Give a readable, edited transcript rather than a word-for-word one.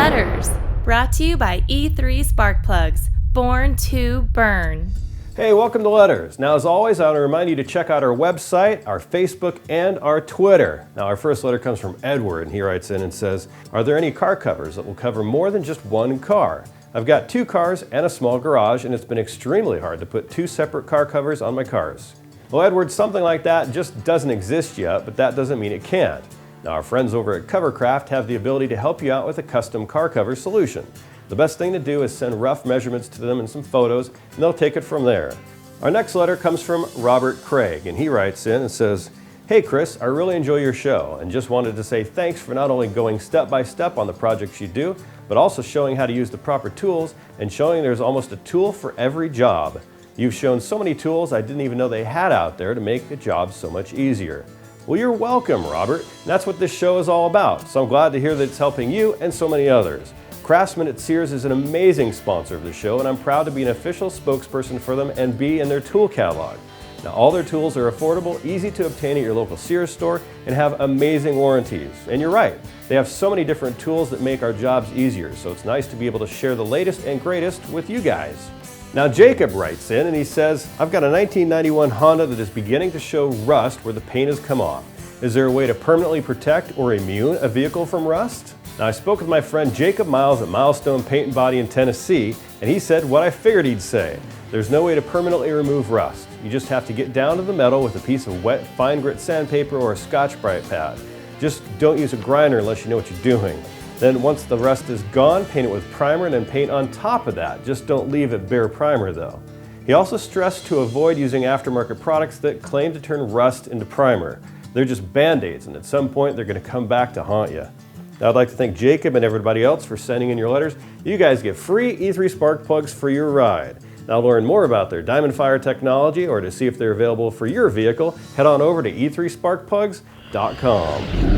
Letterz, brought to you by E3 Spark Plugs, born to burn. Hey, welcome to Letterz. Now, as always, I want to remind you to check out our website, our Facebook, and our Twitter. Now, our first letter comes from Edward, and he writes in and says, are there any car covers that will cover more than just one car? I've got 2 cars and a small garage, and it's been extremely hard to put 2 separate car covers on my cars. Well, Edward, something like that just doesn't exist yet, but that doesn't mean it can't. Now, our friends over at Covercraft have the ability to help you out with a custom car cover solution. The best thing to do is send rough measurements to them and some photos, and they'll take it from there. Our next letter comes from Robert Craig, and he writes in and says, hey Chris, I really enjoy your show and just wanted to say thanks for not only going step by step on the projects you do, but also showing how to use the proper tools and showing there's almost a tool for every job. You've shown so many tools I didn't even know they had out there to make a job so much easier. Well, you're welcome, Robert. And that's what this show is all about, so I'm glad to hear that it's helping you and so many others. Craftsman at Sears is an amazing sponsor of the show, and I'm proud to be an official spokesperson for them and be in their tool catalog. Now, all their tools are affordable, easy to obtain at your local Sears store, and have amazing warranties. And you're right, they have so many different tools that make our jobs easier, so it's nice to be able to share the latest and greatest with you guys. Now, Jacob writes in and he says, I've got a 1991 Honda that is beginning to show rust where the paint has come off. Is there a way to permanently protect or immune a vehicle from rust? Now, I spoke with my friend Jacob Miles at Milestone Paint and Body in Tennessee, and he said what I figured he'd say. There's no way to permanently remove rust. You just have to get down to the metal with a piece of wet, fine grit sandpaper or a Scotch-Brite pad. Just don't use a grinder unless you know what you're doing. Then once the rust is gone, paint it with primer and then paint on top of that. Just don't leave it bare primer though. He also stressed to avoid using aftermarket products that claim to turn rust into primer. They're just Band-Aids, and at some point they're going to come back to haunt you. Now, I'd like to thank Jacob and everybody else for sending in your letters. You guys get free E3 Spark Plugs for your ride. Now, to learn more about their Diamond Fire technology or to see if they're available for your vehicle, head on over to e3sparkplugs.com.